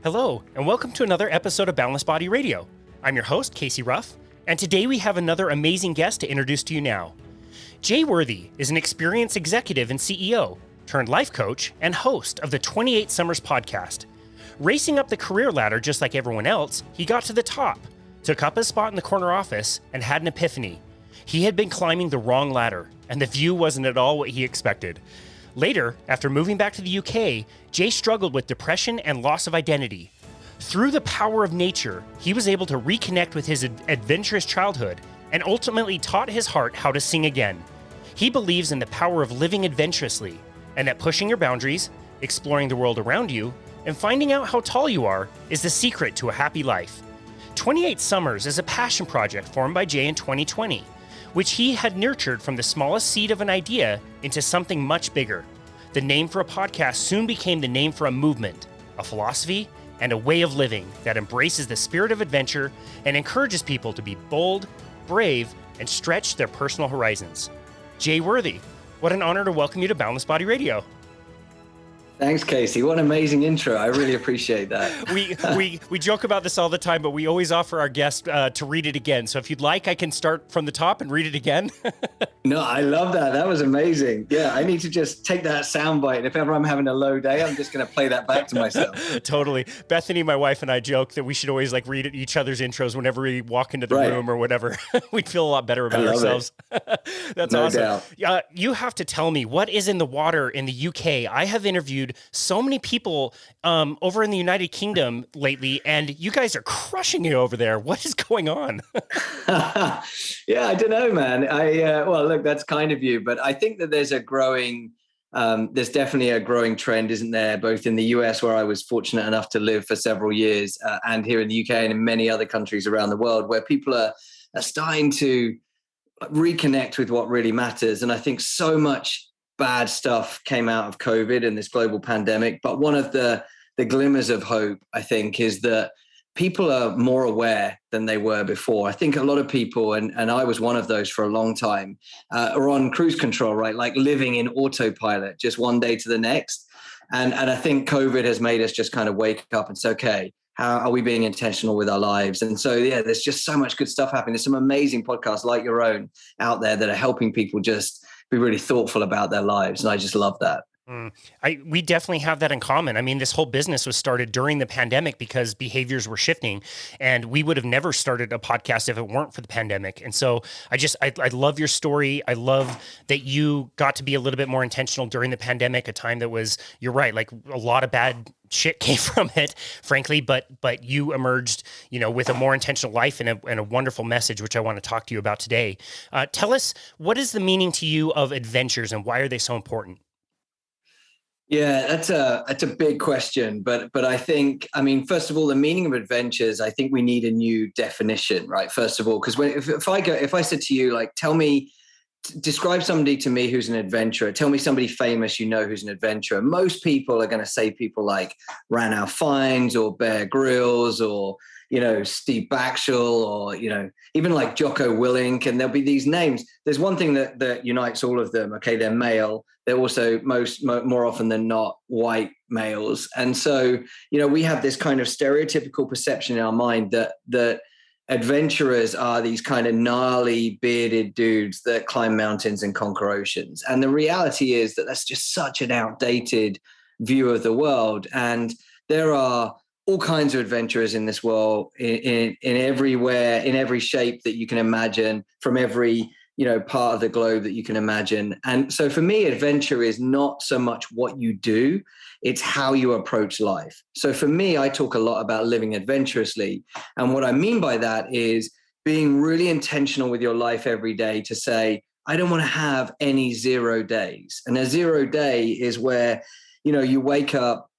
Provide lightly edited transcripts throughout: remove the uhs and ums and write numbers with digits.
Hello, and welcome to another episode of Boundless Body Radio. I'm your host, Casey Ruff, and today we have another amazing guest to introduce to you now. Jay Worthy is an experienced executive and CEO, turned life coach, and host of the 28 Summers podcast. Racing up the career ladder just like everyone else, he got to the top, took up a spot in the corner office, and had an epiphany. He had been climbing the wrong ladder, and the view wasn't at all what he expected. Later, after moving back to the UK, Jay struggled with depression and loss of identity. Through the power of nature, he was able to reconnect with his adventurous childhood and ultimately taught his heart how to sing again. He believes in the power of living adventurously and that pushing your boundaries, exploring the world around you, and finding out how tall you are is the secret to a happy life. 28 Summers is a passion project formed by Jay in 2020, which he had nurtured from the smallest seed of an idea into something much bigger. The name for a podcast soon became the name for a movement, a philosophy, and a way of living that embraces the spirit of adventure and encourages people to be bold, brave, and stretch their personal horizons. Jay Worthy, what an honor to welcome you to Boundless Body Radio. Thanks, Casey. What an amazing intro. I really appreciate that. We joke about this all the time, but we always offer our guests to read it again. So if you'd like, I can start from the top and read it again. No, I love that. That was amazing. Yeah, I need to just take that soundbite. And if ever I'm having a low day, I'm just going to play that back to myself. Totally. Bethany, my wife, and I joke that we should always read each other's intros whenever we walk into the room or whatever. We'd feel a lot better about ourselves. That's no awesome. Doubt. You have to tell me what is in the water in the UK. I have interviewed so many people over in the United Kingdom lately, and you guys are crushing it over there. What is going on? Yeah, I don't know, man. Well, look, that's kind of you, but I think that there's definitely a growing trend, isn't there? Both in the US, where I was fortunate enough to live for several years, and here in the UK and in many other countries around the world, where people are starting to reconnect with what really matters. And I think so much bad stuff came out of COVID and this global pandemic. But one of the glimmers of hope, I think, is that people are more aware than they were before. I think a lot of people, and I was one of those for a long time, are on cruise control, right? Like living in autopilot, just one day to the next. And I think COVID has made us just kind of wake up and say, okay, how are we being intentional with our lives? And so, yeah, there's just so much good stuff happening. There's some amazing podcasts like your own out there that are helping people just be really thoughtful about their lives. And I just love that. We definitely have that in common. I mean, this whole business was started during the pandemic because behaviors were shifting, and we would have never started a podcast if it weren't for the pandemic. And so I love your story. I love that you got to be a little bit more intentional during the pandemic, a time that was, you're right, like a lot of bad shit came from it, frankly, but you emerged, with a more intentional life and a wonderful message, which I want to talk to you about today. Tell us, what is the meaning to you of adventures and why are they so important? Yeah, that's a big question, but I think, first of all, the meaning of adventures, I think we need a new definition, right? First of all, because if I said to you, like, describe somebody to me who's an adventurer, tell me somebody famous who's an adventurer. Most people are going to say people like Ranulph Fiennes or Bear Grylls or Steve Backshall or even like Jocko Willink, and there'll be these names. There's one thing that unites all of them. Okay, they're male. They're also more often than not white males, and so we have this kind of stereotypical perception in our mind that adventurers are these kind of gnarly bearded dudes that climb mountains and conquer oceans. And the reality is that that's just such an outdated view of the world. And there are all kinds of adventurers in this world, in everywhere, in every shape that you can imagine, from every part of the globe that you can imagine. And so for me, adventure is not so much what you do, it's how you approach life. So for me, I talk a lot about living adventurously. And what I mean by that is being really intentional with your life every day to say, I don't want to have any 0 days. And a 0 day is where, you wake up,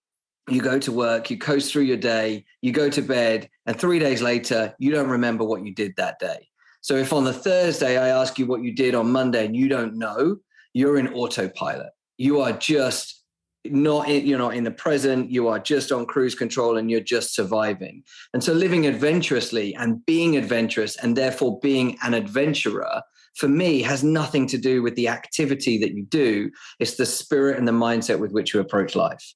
you go to work, you coast through your day, you go to bed, and 3 days later, you don't remember what you did that day. So if on the Thursday I ask you what you did on Monday and you don't know, you're in autopilot. You are just you're not in the present. You are just on cruise control and you're just surviving. And so living adventurously and being adventurous and therefore being an adventurer, for me, has nothing to do with the activity that you do. It's the spirit and the mindset with which you approach life.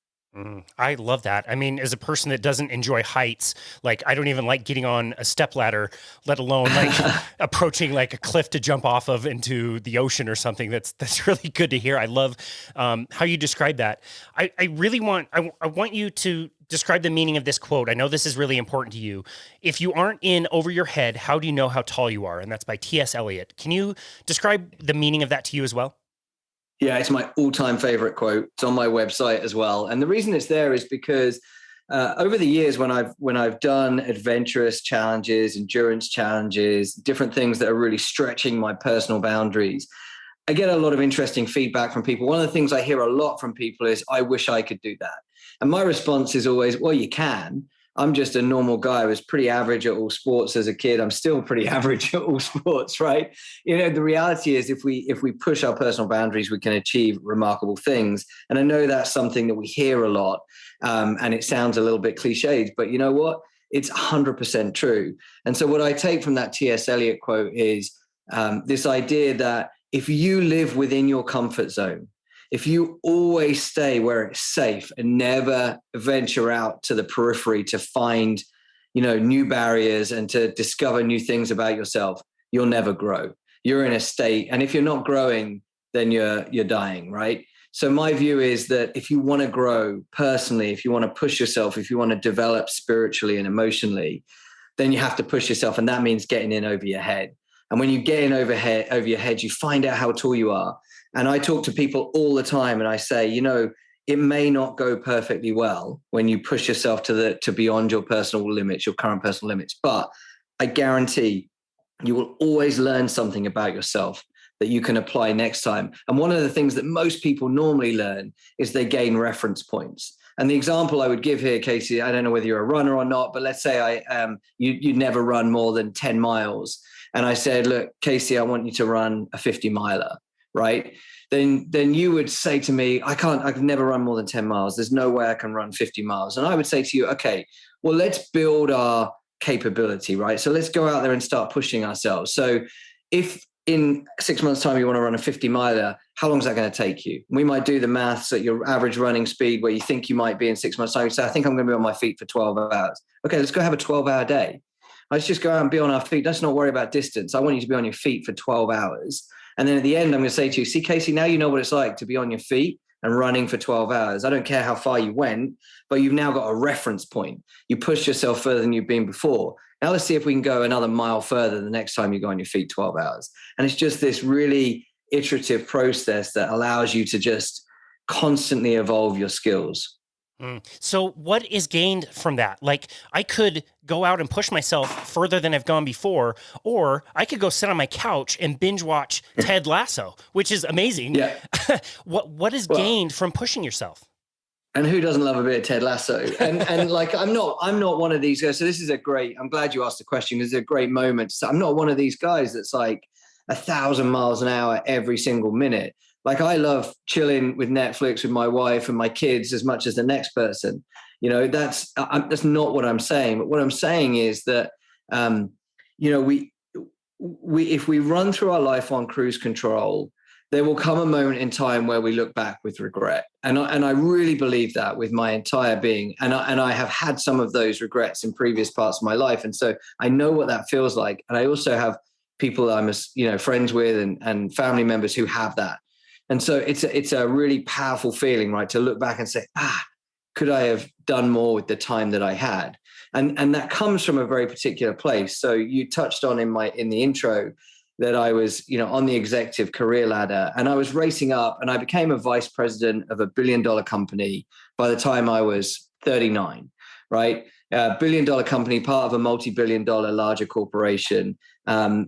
I love that. I mean, as a person that doesn't enjoy heights, like I don't even like getting on a step ladder, let alone like approaching like a cliff to jump off of into the ocean or something. That's really good to hear. I love how you describe that. I really want I want you to describe the meaning of this quote. I know this is really important to you. If you aren't in over your head, how do you know how tall you are? And that's by T.S. Eliot. Can you describe the meaning of that to you as well? Yeah, it's my all-time favorite quote. It's on my website as well. And the reason it's there is because over the years, when I've done adventurous challenges, endurance challenges, different things that are really stretching my personal boundaries, I get a lot of interesting feedback from people. One of the things I hear a lot from people is, I wish I could do that. And my response is always, well, you can. I'm just a normal guy. I was pretty average at all sports as a kid. I'm still pretty average at all sports, right? The reality is if we push our personal boundaries, we can achieve remarkable things. And I know that's something that we hear a lot, and it sounds a little bit cliched, but you know what? It's 100% true. And so what I take from that T.S. Eliot quote is this idea that if you live within your comfort zone, if you always stay where it's safe and never venture out to the periphery to find, new barriers and to discover new things about yourself, you'll never grow. You're in a state, and if you're not growing, then you're dying, right? So my view is that if you want to grow personally, if you want to push yourself, if you want to develop spiritually and emotionally, then you have to push yourself, and that means getting in over your head. And when you get in over your head, you find out how tall you are. And I talk to people all the time and I say, it may not go perfectly well when you push yourself to beyond your personal limits, your current personal limits. But I guarantee you will always learn something about yourself that you can apply next time. And one of the things that most people normally learn is they gain reference points. And the example I would give here, Casey, I don't know whether you're a runner or not, but let's say you'd never run more than 10 miles. And I said, look, Casey, I want you to run a 50 miler. Right? Then you would say to me, I've never run more than 10 miles. There's no way I can run 50 miles. And I would say to you, okay, well, let's build our capability, right? So let's go out there and start pushing ourselves. So if in 6 months' time you want to run a 50 miler, how long is that going to take you? We might do the maths at your average running speed where you think you might be in 6 months' time. You say, I think I'm going to be on my feet for 12 hours. Okay, let's go have a 12-hour day. Let's just go out and be on our feet. Let's not worry about distance. I want you to be on your feet for 12 hours. And then at the end, I'm going to say to you, see, Casey, now you know what it's like to be on your feet and running for 12 hours. I don't care how far you went, but you've now got a reference point. You pushed yourself further than you've been before. Now let's see if we can go another mile further the next time you go on your feet 12 hours. And it's just this really iterative process that allows you to just constantly evolve your skills. So what is gained from that? Like I could go out and push myself further than I've gone before, or I could go sit on my couch and binge watch Ted Lasso, which is amazing. Yeah. What is gained from pushing yourself? And who doesn't love a bit of Ted Lasso? And like, I'm not one of these guys. So this is I'm glad you asked the question. This is a great moment. So I'm not one of these guys that's like 1,000 miles an hour every single minute. Like I love chilling with Netflix with my wife and my kids as much as the next person. That's not what I'm saying. But what I'm saying is that, we if we run through our life on cruise control, there will come a moment in time where we look back with regret. And I really believe that with my entire being. And I have had some of those regrets in previous parts of my life. And so I know what that feels like. And I also have people that I'm friends with and family members who have that. And so it's a really powerful feeling, right? To look back and say, could I have done more with the time that I had? And that comes from a very particular place. So you touched on in the intro that I was, on the executive career ladder, and I was racing up, and I became a vice president of $1 billion company by the time I was 39, right? A $1 billion company, part of a multi-billion dollar larger corporation. I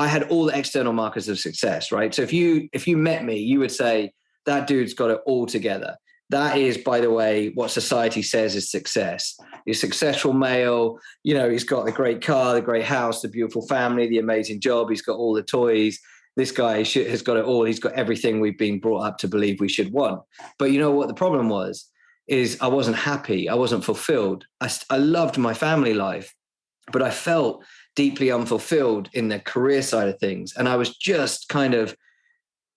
had all the external markers of success, right? So if you met me, you would say, that dude's got it all together. That is, by the way, what society says is success. He's a successful male, he's got the great car, the great house, the beautiful family, the amazing job. He's got all the toys. This guy has got it all. He's got everything we've been brought up to believe we should want. But you know what the problem is I wasn't happy. I wasn't fulfilled. I loved my family life, but I felt deeply unfulfilled in the career side of things. And I was just kind of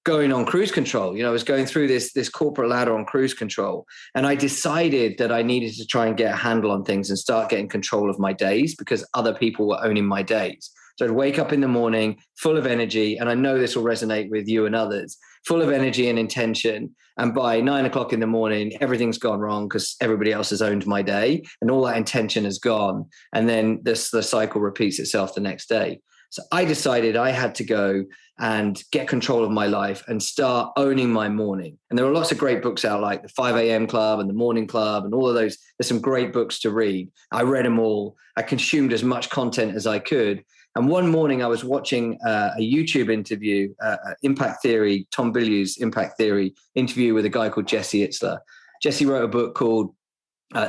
going on cruise control. I was going through this corporate ladder on cruise control, and I decided that I needed to try and get a handle on things and start getting control of my days, because other people were owning my days. So I'd wake up in the morning full of energy, and I know this will resonate with you and others, full of energy and intention. And by 9 o'clock in the morning, everything's gone wrong because everybody else has owned my day, and all that intention has gone. And then the cycle repeats itself the next day. So I decided I had to go and get control of my life and start owning my morning. And there are lots of great books out, like the 5 a.m. Club and the Morning Club and all of those. There's some great books to read. I read them all. I consumed as much content as I could. And one morning I was watching a YouTube interview, Impact Theory, Tom Bilyeu's Impact Theory interview with a guy called Jesse Itzler. Jesse wrote a book called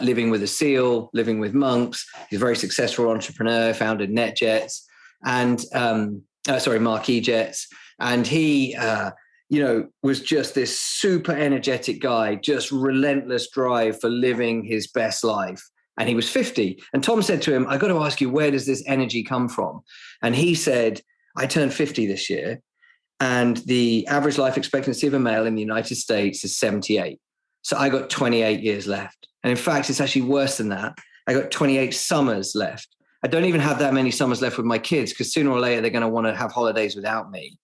Living with a SEAL, Living with Monks. He's a very successful entrepreneur, founded NetJets and Marquee Jets. And he, was just this super energetic guy, just relentless drive for living his best life. And he was 50. And Tom said to him, I got to ask you, where does this energy come from? And he said, I turned 50 this year, and the average life expectancy of a male in the United States is 78. So I got 28 years left. And in fact, it's actually worse than that. I got 28 summers left. I don't even have that many summers left with my kids, because sooner or later they're going to want to have holidays without me.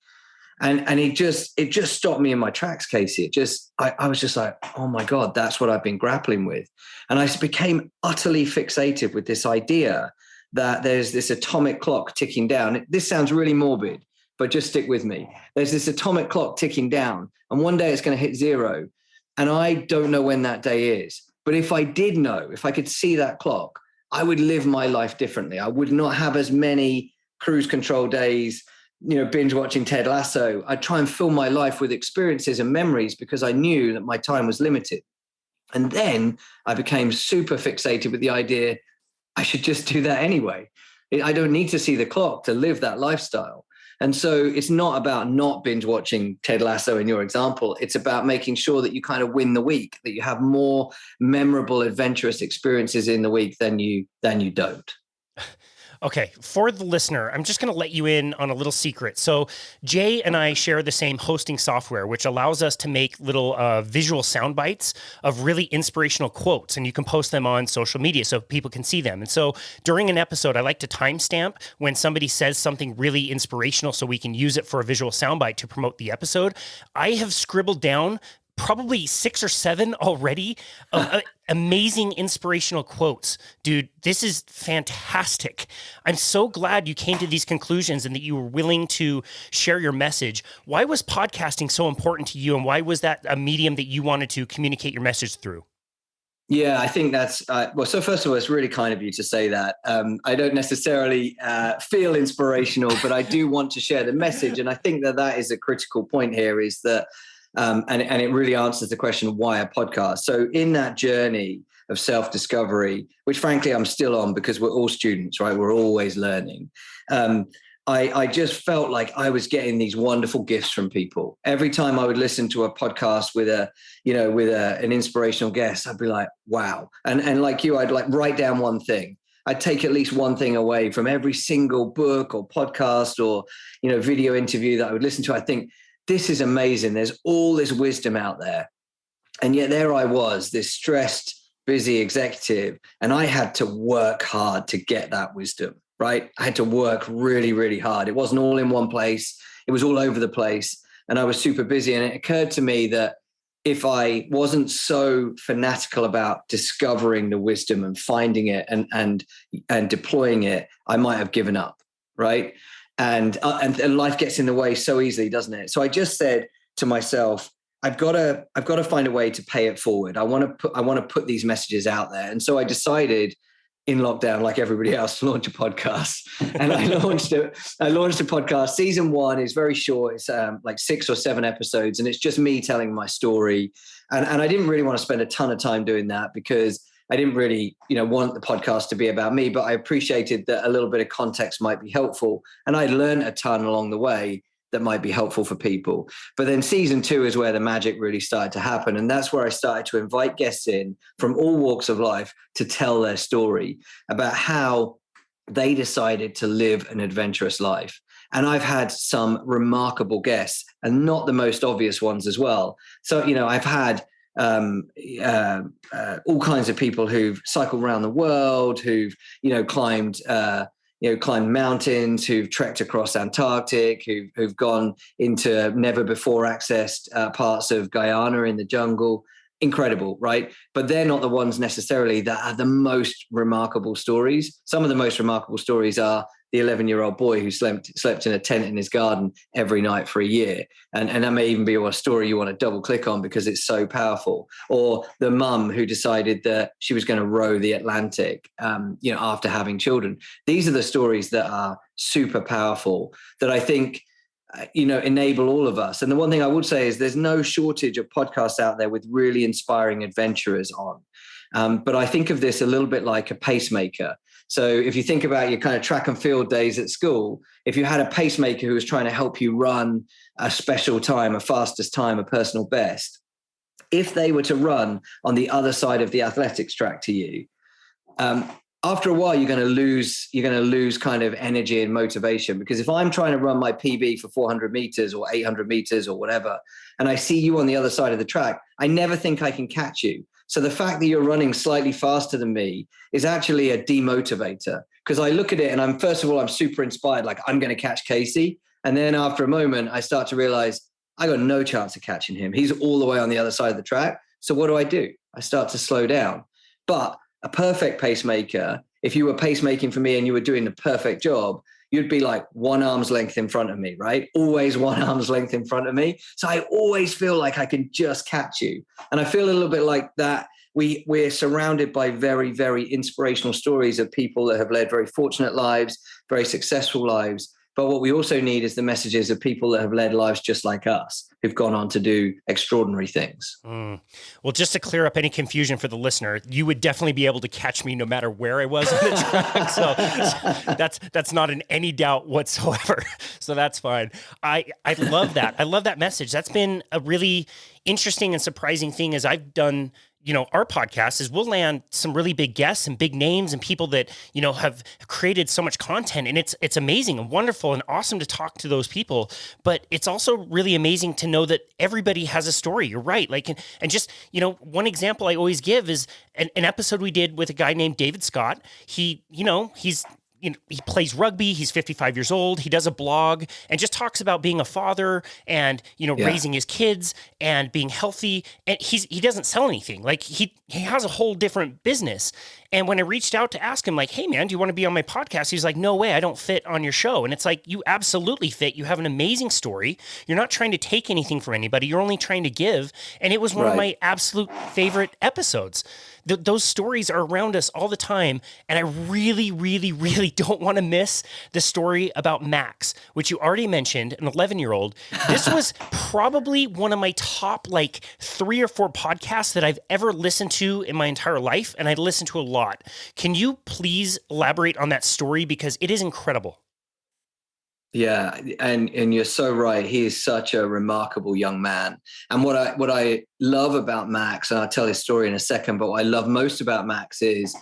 And it just stopped me in my tracks, Casey. I was just like, oh my God, that's what I've been grappling with. And I became utterly fixated with this idea that there's this atomic clock ticking down. This sounds really morbid, but just stick with me. There's this atomic clock ticking down, and one day it's going to hit zero. And I don't know when that day is. But if I did know, if I could see that clock, I would live my life differently. I would not have as many cruise control days, binge watching Ted Lasso. I'd try and fill my life with experiences and memories, because I knew that my time was limited. And then I became super fixated with the idea I should just do that anyway. I don't need to see the clock to live that lifestyle. And so it's not about not binge watching Ted Lasso in your example. It's about making sure that you kind of win the week, that you have more memorable, adventurous experiences in the week than you don't. Okay, for the listener, I'm just going to let you in on a little secret. So Jay and I share the same hosting software, which allows us to make little visual sound bites of really inspirational quotes, and you can post them on social media so people can see them. And so during an episode, I like to timestamp when somebody says something really inspirational so we can use it for a visual soundbite to promote the episode. I have scribbled down probably 6 or 7 already of amazing inspirational quotes. Dude, this is fantastic. I'm so glad you came to these conclusions and that you were willing to share your message. Why was podcasting so important to you, and why was that a medium that you wanted to communicate your message through? Yeah, I think that's, so first of all, it's really kind of you to say that. I don't necessarily feel inspirational, but I do want to share the message. And I think that is a critical point here, is that and it really answers the question, why a podcast? So in that journey of self-discovery, which frankly I'm still on, because we're all students, right? We're always learning. I just felt like I was getting these wonderful gifts from people. Every time I would listen to a podcast with an inspirational guest, I'd be like, wow. And like you, I'd like write down one thing. I'd take at least one thing away from every single book or podcast or, video interview that I would listen to. I think, this is amazing. There's all this wisdom out there. And yet there I was, this stressed, busy executive, and I had to work hard to get that wisdom, right? I had to work really, really hard. It wasn't all in one place. It was all over the place. And I was super busy. And it occurred to me that if I wasn't so fanatical about discovering the wisdom and finding it and deploying it, I might have given up, right? And life gets in the way so easily, doesn't it? So I just said to myself, I've got to find a way to pay it forward. I want to put these messages out there. And so I decided in lockdown, like everybody else, to launch a podcast. And I launched a podcast. Season 1 is very short. It's like 6 or 7 episodes, and it's just me telling my story. And I didn't really want to spend a ton of time doing that, because I didn't really, want the podcast to be about me, but I appreciated that a little bit of context might be helpful. And I learned a ton along the way that might be helpful for people. But then season 2 is where the magic really started to happen. And that's where I started to invite guests in from all walks of life to tell their story about how they decided to live an adventurous life. And I've had some remarkable guests, and not the most obvious ones as well. So, I've had all kinds of people who've cycled around the world, who've, climbed mountains, who've trekked across Antarctic, who've gone into never before accessed parts of Guyana in the jungle. Incredible, right? But they're not the ones necessarily that are the most remarkable stories. Some of the most remarkable stories are the 11-year-old boy who slept in a tent in his garden every night for a year. And that may even be a story you want to double click on because it's so powerful. Or the mum who decided that she was going to row the Atlantic, after having children. These are the stories that are super powerful that I think enable all of us. And the one thing I would say is there's no shortage of podcasts out there with really inspiring adventurers on. But I think of this a little bit like a pacemaker. So if you think about your kind of track and field days at school, if you had a pacemaker who was trying to help you run a special time, a fastest time, a personal best, if they were to run on the other side of the athletics track to you, after a while, you're going to lose kind of energy and motivation, because if I'm trying to run my PB for 400 meters or 800 meters or whatever, and I see you on the other side of the track, I never think I can catch you. So the fact that you're running slightly faster than me is actually a demotivator, because I look at it and I'm super inspired, like I'm going to catch Casey. And then after a moment, I start to realize I got no chance of catching him. He's all the way on the other side of the track. So what do? I start to slow down. But a perfect pacemaker, if you were pacemaking for me and you were doing the perfect job, you'd be like one arm's length in front of me, right? Always one arm's length in front of me. So I always feel like I can just catch you. And I feel a little bit like that. We're surrounded by very, very inspirational stories of people that have led very fortunate lives, very successful lives. But what we also need is the messages of people that have led lives just like us, who've gone on to do extraordinary things. Well, just to clear up any confusion for the listener, you would definitely be able to catch me no matter where I was on the track. So that's not in any doubt whatsoever. So that's fine. I love that. I love that message. That's been a really interesting and surprising thing as I've done our podcast is we'll land some really big guests and big names and people that, have created so much content, and it's amazing and wonderful and awesome to talk to those people. But it's also really amazing to know that everybody has a story. You're right. Like, and just, one example I always give is an episode we did with a guy named David Scott. He plays rugby. He's 55 years old. He does a blog and just talks about being a father and, raising his kids and being healthy. And he doesn't sell anything. Like he has a whole different business. And when I reached out to ask him like, hey man, do you want to be on my podcast? He's like, no way, I don't fit on your show. And it's like, you absolutely fit. You have an amazing story. You're not trying to take anything from anybody. You're only trying to give. And it was one of my absolute favorite episodes. Those stories are around us all the time. And I really, really, really don't want to miss the story about Max, which you already mentioned, an 11-year-old. This was probably one of my top 3 or 4 podcasts that I've ever listened to in my entire life. And I listened to a lot. Can you please elaborate on that story? Because it is incredible. Yeah, and you're so right. He is such a remarkable young man. And what I love about Max, and I'll tell his story in a second, but what I love most about Max is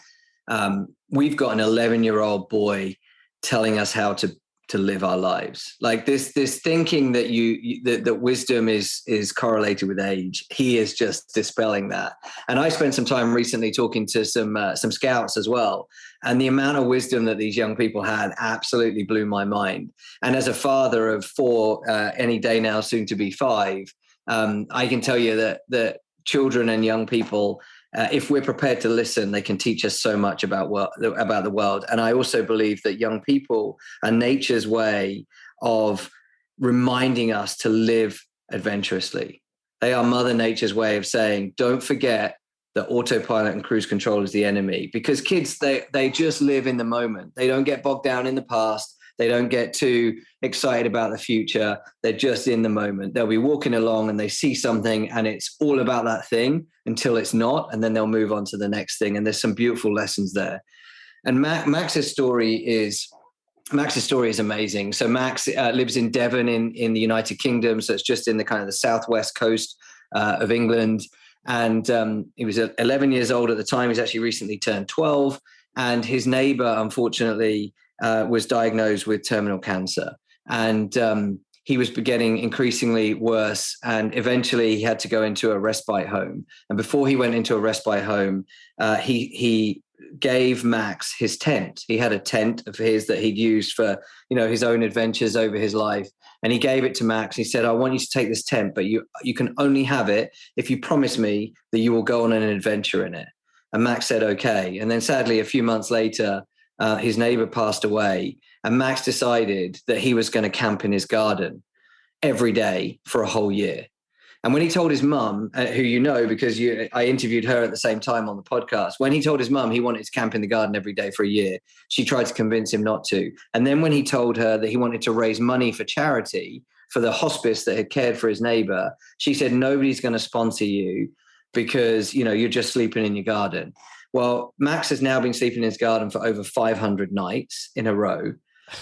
we've got an 11-year-old boy telling us how to live our lives. Like this thinking that that wisdom is correlated with age. He is just dispelling that. And I spent some time recently talking to some scouts as well. And the amount of wisdom that these young people had absolutely blew my mind. And as a father of 4, any day now, soon to be 5, I can tell you that children and young people, if we're prepared to listen, they can teach us so much about the world. And I also believe that young people are nature's way of reminding us to live adventurously. They are Mother Nature's way of saying, don't forget that autopilot and cruise control is the enemy. Because kids, they just live in the moment. They don't get bogged down in the past. They don't get too excited about the future. They're just in the moment. They'll be walking along and they see something and it's all about that thing until it's not. And then they'll move on to the next thing. And there's some beautiful lessons there. And Max's story is amazing. So Max lives in Devon in the United Kingdom. So it's just in the kind of the southwest coast of England. And he was 11 years old at the time. He's actually recently turned 12. And his neighbor, unfortunately, was diagnosed with terminal cancer. and he was getting increasingly worse, and eventually he had to go into a respite home. And before he went into a respite home, he gave Max his tent. He had a tent of his that he'd used for, his own adventures over his life. And he gave it to Max. He said, I want you to take this tent, but you can only have it if you promise me that you will go on an adventure in it. And Max said, okay. And then sadly, a few months later, his neighbor passed away, and Max decided that he was going to camp in his garden every day for a whole year. And when he told his mum, who because I interviewed her at the same time on the podcast, when he told his mum he wanted to camp in the garden every day for a year, she tried to convince him not to. And then when he told her that he wanted to raise money for charity for the hospice that had cared for his neighbor, she said, nobody's going to sponsor you because, you're just sleeping in your garden. Well, Max has now been sleeping in his garden for over 500 nights in a row,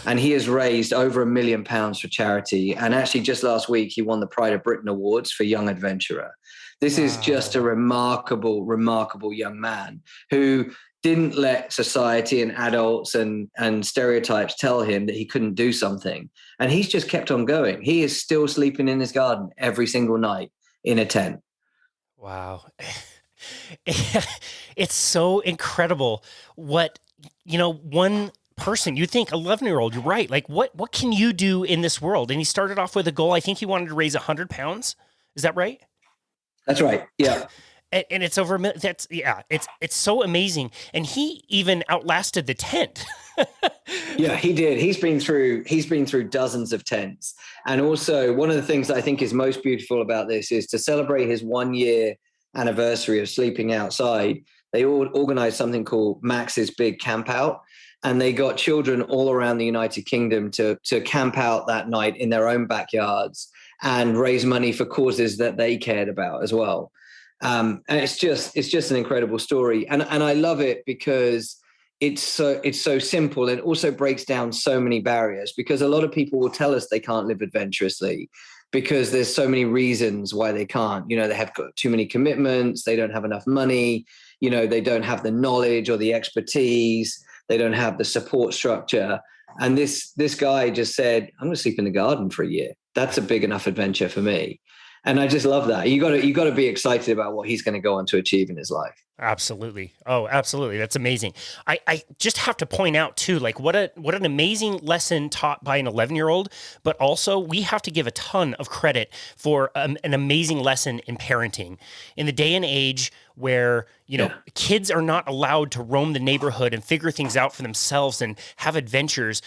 and he has raised over £1 million for charity. And actually, just last week, he won the Pride of Britain Awards for Young Adventurer. This is just a remarkable, remarkable young man who didn't let society and adults and stereotypes tell him that he couldn't do something. And he's just kept on going. He is still sleeping in his garden every single night in a tent. Wow. It's so incredible what, one person, you think 11-year-old, you're right. Like what can you do in this world? And he started off with a goal. I think he wanted to raise 100 pounds. Is that right? That's right. Yeah. And it's over. It's so amazing. And he even outlasted the tent. Yeah, he did. He's been through dozens of tents. And also one of the things I think is most beautiful about this is to celebrate his 1 year anniversary of sleeping outside. They all organized something called Max's Big Camp Out. And they got children all around the United Kingdom to camp out that night in their own backyards and raise money for causes that they cared about as well. And it's just an incredible story. And I love it because it's so simple, and also breaks down so many barriers, because a lot of people will tell us they can't live adventurously because there's so many reasons why they can't. They have got too many commitments, they don't have enough money, they don't have the knowledge or the expertise, they don't have the support structure. And this guy just said, I'm going to sleep in the garden for a year. That's a big enough adventure for me. And I just love that. You got to be excited about what he's going to go on to achieve in his life. Absolutely. Oh, absolutely. That's amazing. I just have to point out too, like what an amazing lesson taught by an 11-year-old, but also we have to give a ton of credit for an amazing lesson in parenting in the day and age where, kids are not allowed to roam the neighborhood and figure things out for themselves and have adventures.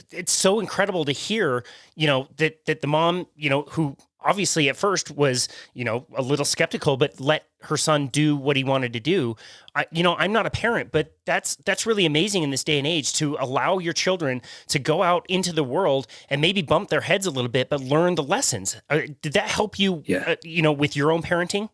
It's so incredible to hear, that the mom, who obviously at first was, a little skeptical, but let her son do what he wanted to do. I'm not a parent, but that's really amazing in this day and age to allow your children to go out into the world and maybe bump their heads a little bit, but learn the lessons. Did that help you, with your own parenting?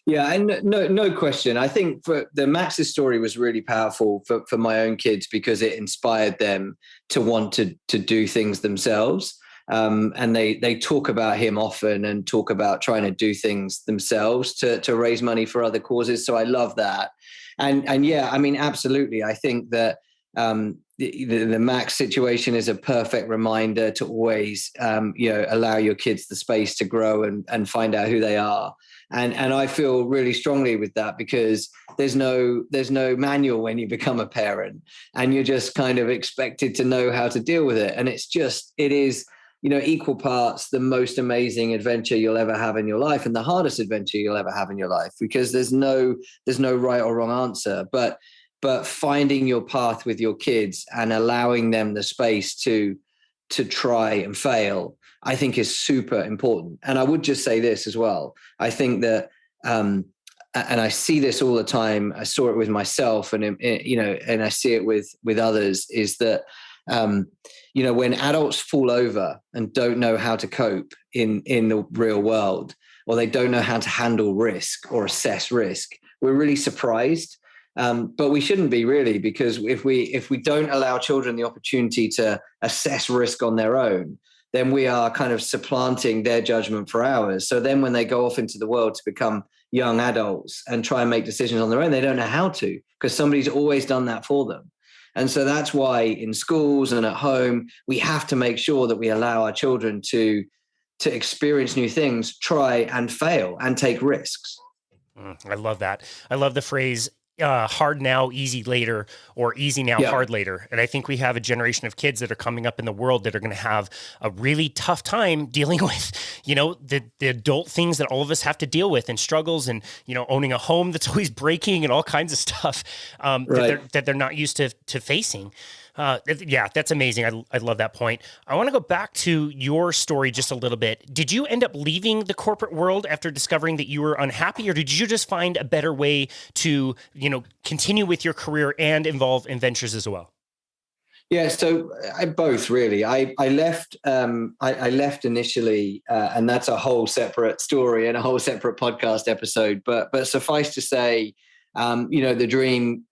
Yeah, and no question. I think for the Max's story was really powerful for my own kids because it inspired them to want to do things themselves. And they talk about him often and talk about trying to do things themselves to raise money for other causes. So I love that. And yeah, I mean, absolutely. I think that the Max situation is a perfect reminder to always, allow your kids the space to grow and find out who they are. And I feel really strongly with that because there's no manual when you become a parent, and you're just kind of expected to know how to deal with it. And it is, equal parts the most amazing adventure you'll ever have in your life and the hardest adventure you'll ever have in your life, because there's no right or wrong answer, but finding your path with your kids and allowing them the space to try and fail, I think is super important. And I would just say this as well. I think that, and I see this all the time. I saw it with myself and I see it with others, is that, when adults fall over and don't know how to cope in the real world, or they don't know how to handle risk or assess risk, we're really surprised. But we shouldn't be, really, because if we don't allow children the opportunity to assess risk on their own, then we are kind of supplanting their judgment for ours. So then when they go off into the world to become young adults and try and make decisions on their own, they don't know how to, because somebody's always done that for them. And so that's why in schools and at home, we have to make sure that we allow our children to experience new things, try and fail and take risks. I love that. I love the phrase, hard now, easy later, or easy now, Yeah. hard later. And I think we have a generation of kids that are coming up in the world that are going to have a really tough time dealing with, the adult things that all of us have to deal with, and struggles, and, owning a home that's always breaking, and all kinds of stuff that they're not used to facing. Yeah, that's amazing. I love that point. I want to go back to your story just a little bit. Did you end up leaving the corporate world after discovering that you were unhappy, or did you just find a better way to, continue with your career and involve in ventures as well? Yeah, so I both really. I left. I left initially, and that's a whole separate story and a whole separate podcast episode. But suffice to say, the dream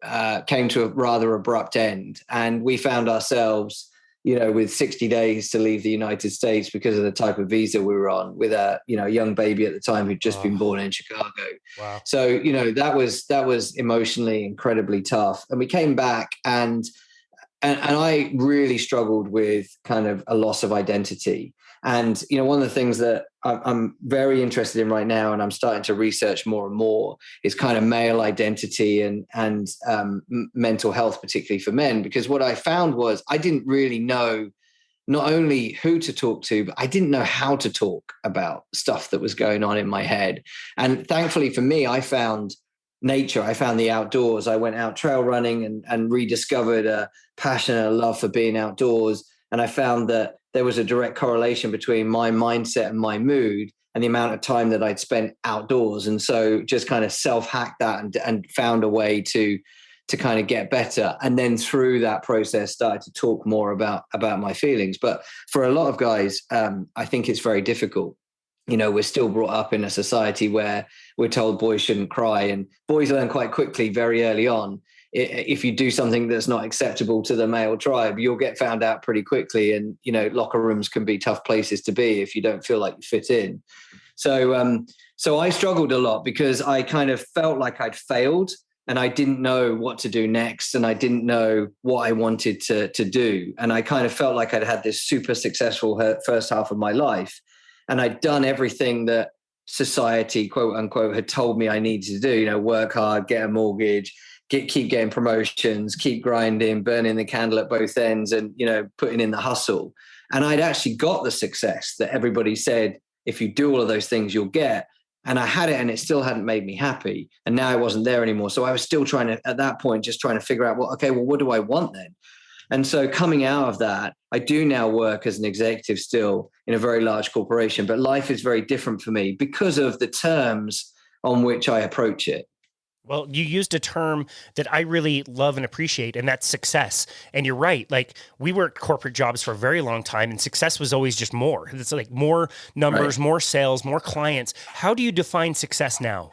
came to a rather abrupt end, and we found ourselves, with 60 days to leave the United States because of the type of visa we were on, with a young baby at the time who'd just been born in Chicago. Wow. So that was emotionally incredibly tough, and we came back and I really struggled with kind of a loss of identity. And, one of the things that I'm very interested in right now, and I'm starting to research more and more, is kind of male identity and mental health, particularly for men. Because what I found was I didn't really know not only who to talk to, but I didn't know how to talk about stuff that was going on in my head. And thankfully for me, I found nature. I found the outdoors. I went out trail running and rediscovered a passion and a love for being outdoors. And I found that there was a direct correlation between my mindset and my mood and the amount of time that I'd spent outdoors. And so just kind of self-hacked that and found a way to kind of get better. And then through that process, started to talk more about my feelings. But for a lot of guys, I think it's very difficult. We're still brought up in a society where we're told boys shouldn't cry, and boys learn quite quickly, very early on. If you do something that's not acceptable to the male tribe, you'll get found out pretty quickly. And, locker rooms can be tough places to be if you don't feel like you fit in. So I struggled a lot because I kind of felt like I'd failed, and I didn't know what to do next. And I didn't know what I wanted to do. And I kind of felt like I'd had this super successful first half of my life. And I'd done everything that society, quote unquote, had told me I needed to do, work hard, get a mortgage, keep getting promotions, keep grinding, burning the candle at both ends, and, putting in the hustle. And I'd actually got the success that everybody said, if you do all of those things, you'll get. And I had it, and it still hadn't made me happy. And now I wasn't there anymore. So I was still at that point, just trying to figure out, what do I want then? And so coming out of that, I do now work as an executive still in a very large corporation, but life is very different for me because of the terms on which I approach it. Well, you used a term that I really love and appreciate, and that's success. And you're right. Like, we worked corporate jobs for a very long time, and success was always just more. It's like more numbers, more sales, more clients. How do you define success now?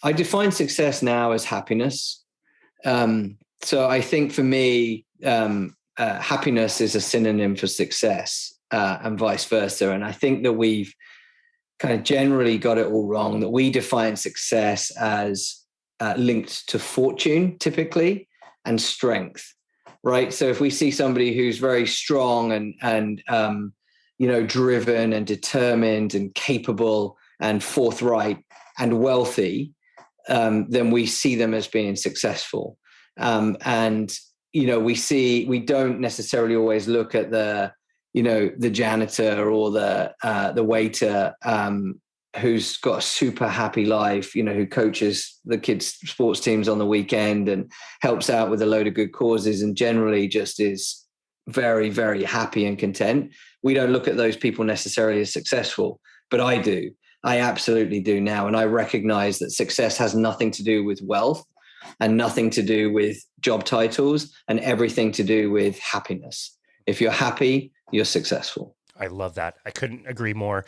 I define success now as happiness. So I think for me, happiness is a synonym for success, and vice versa. And I think that we've kind of generally got it all wrong, that we define success as linked to fortune typically, and strength, right? So if we see somebody who's very strong and driven and determined and capable and forthright and wealthy, then we see them as being successful. We don't necessarily always look at the janitor or the waiter who's got a super happy life, who coaches the kids' sports teams on the weekend and helps out with a load of good causes and generally just is very, very happy and content. We don't look at those people necessarily as successful, but I do. I absolutely do now. And I recognize that success has nothing to do with wealth and nothing to do with job titles and everything to do with happiness. If you're happy, you're successful. I love that. I couldn't agree more.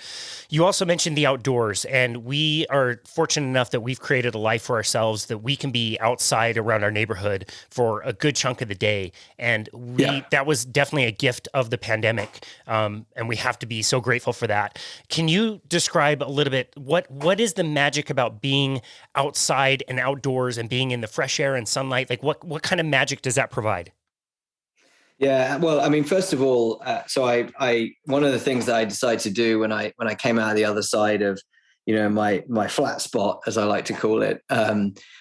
You also mentioned the outdoors, and we are fortunate enough that we've created a life for ourselves that we can be outside around our neighborhood for a good chunk of the day. And Yeah. that was definitely a gift of the pandemic. And we have to be so grateful for that. Can you describe a little bit what is the magic about being outside and outdoors and being in the fresh air and sunlight? Like what kind of magic does that provide? Yeah, well, I mean, first of all, so I one of the things that I decided to do when I came out of the other side of, my flat spot, as I like to call it,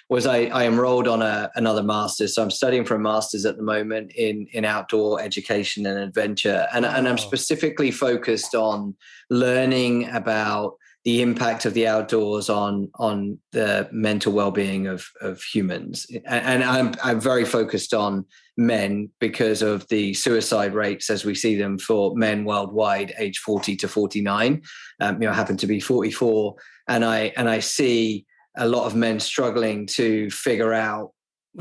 was I enrolled on another master's. So I'm studying for a master's at the moment in outdoor education and adventure, and I'm Oh, specifically focused on learning about the impact of the outdoors on the mental well-being of humans, and I'm very focused on men because of the suicide rates as we see them for men worldwide, age 40 to 49. I happen to be 44, and I see a lot of men struggling to figure out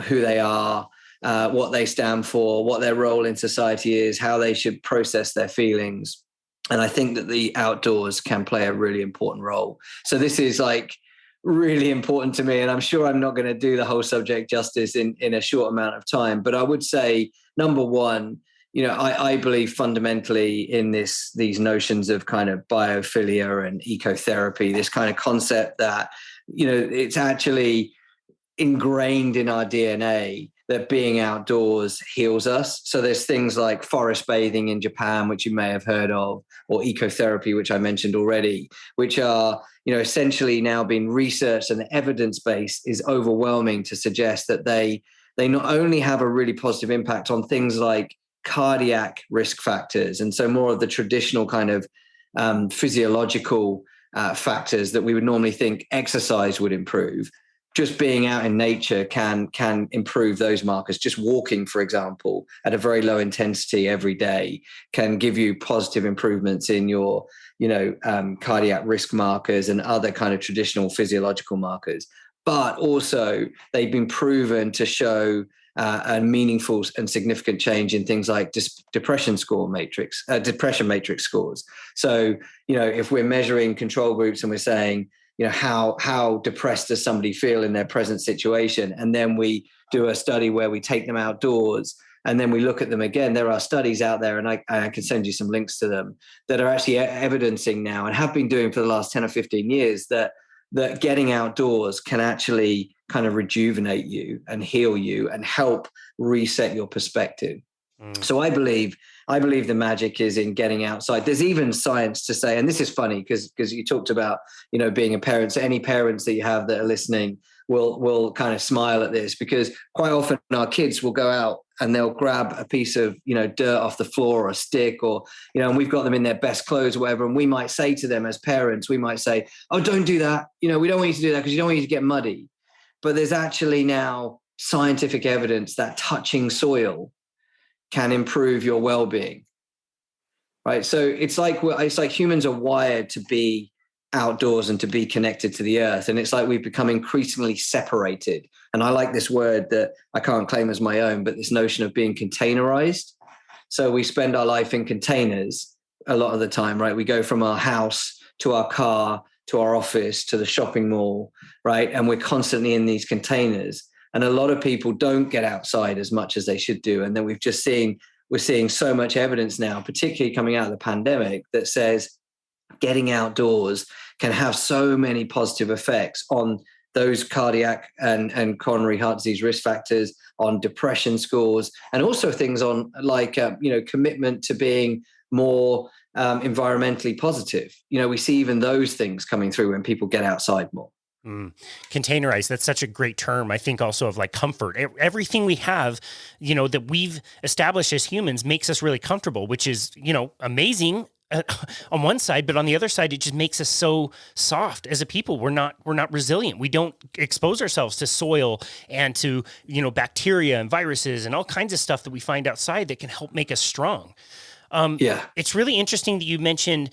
who they are, what they stand for, what their role in society is, how they should process their feelings. And I think that the outdoors can play a really important role. So this is like really important to me. And I'm sure I'm not going to do the whole subject justice in a short amount of time. But I would say, number one, I believe fundamentally in these notions of kind of biophilia and ecotherapy, this kind of concept that, it's actually ingrained in our DNA that being outdoors heals us. So there's things like forest bathing in Japan, which you may have heard of, or ecotherapy, which I mentioned already, which are, essentially now being researched, and the evidence base is overwhelming to suggest that they not only have a really positive impact on things like cardiac risk factors, and so more of the traditional kind of physiological factors that we would normally think exercise would improve. Just being out in nature can improve those markers. Just walking, for example, at a very low intensity every day can give you positive improvements in your, cardiac risk markers and other kind of traditional physiological markers. But also, they've been proven to show a meaningful and significant change in things like depression matrix scores. So, if we're measuring control groups and we're saying, how depressed does somebody feel in their present situation, and then we do a study where we take them outdoors and then we look at them again. There are studies out there, and I can send you some links to them, that are actually evidencing now, and have been doing for the last 10 or 15 years, that getting outdoors can actually kind of rejuvenate you and heal you and help reset your perspective. So I believe the magic is in getting outside. There's even science to say, and this is funny because you talked about, being a parent. So any parents that you have that are listening will kind of smile at this, because quite often our kids will go out and they'll grab a piece of, dirt off the floor or a stick, or, and we've got them in their best clothes or whatever. And we might say to them as parents, we might say, oh, don't do that. We don't want you to do that because you don't want you to get muddy. But there's actually now scientific evidence that touching soil can improve your well-being, right? So it's like humans are wired to be outdoors and to be connected to the earth, and it's like we've become increasingly separated. And I like this word that I can't claim as my own, but this notion of being containerized. So we spend our life in containers a lot of the time, right? We go from our house to our car to our office to the shopping mall, right? And we're constantly in these containers. And a lot of people don't get outside as much as they should do. And then we're seeing so much evidence now, particularly coming out of the pandemic, that says getting outdoors can have so many positive effects on those cardiac and coronary heart disease risk factors, on depression scores, and also things on like, commitment to being more environmentally positive. We see even those things coming through when people get outside more. Containerized. That's such a great term. I think also of like comfort. Everything we have, that we've established as humans makes us really comfortable, which is, amazing on one side, but on the other side, it just makes us so soft as a people. We're not resilient. We don't expose ourselves to soil and to, bacteria and viruses and all kinds of stuff that we find outside that can help make us strong. Yeah. It's really interesting that you mentioned,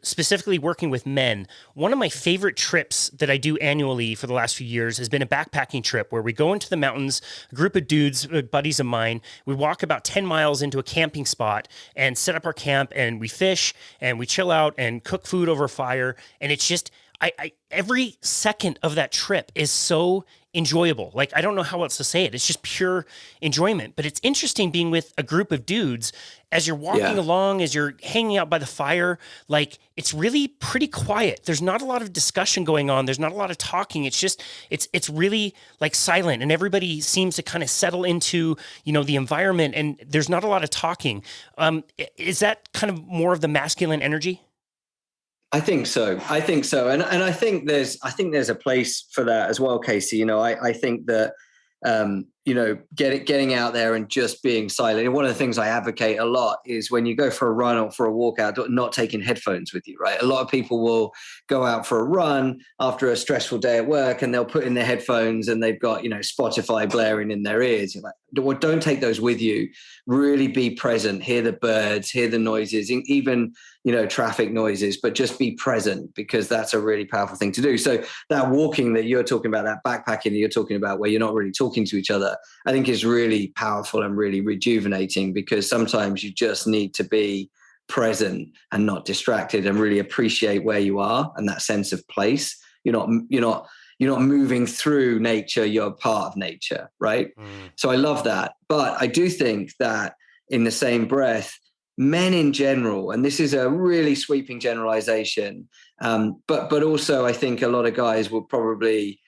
specifically working with men. One of my favorite trips that I do annually for the last few years has been a backpacking trip where we go into the mountains, a group of dudes, buddies of mine. We walk about 10 miles into a camping spot and set up our camp, and we fish and we chill out and cook food over fire. And it's just, every second of that trip is so enjoyable. Like, I don't know how else to say it. It's just pure enjoyment. But it's interesting being with a group of dudes as you're walking along, as you're hanging out by the fire. Like, it's really pretty quiet. There's not a lot of discussion going on. There's not a lot of talking. It's just, it's really like silent, and everybody seems to kind of settle into, the environment, and there's not a lot of talking. Is that kind of more of the masculine energy? I think so. And I think there's a place for that as well, Casey. I think that getting out there and just being silent. And one of the things I advocate a lot is when you go for a run or for a walkout, not taking headphones with you, right? A lot of people will go out for a run after a stressful day at work and they'll put in their headphones and they've got, Spotify blaring in their ears. You're like, well, don't take those with you. Really be present, hear the birds, hear the noises, even, traffic noises, but just be present, because that's a really powerful thing to do. So that walking that you're talking about, that backpacking that you're talking about, where you're not really talking to each other, I think is really powerful and really rejuvenating, because sometimes you just need to be present and not distracted and really appreciate where you are and that sense of place. You're not moving through nature, you're part of nature, right? So I love that. But I do think that in the same breath, men in general, and this is a really sweeping generalization, but also I think a lot of guys will probably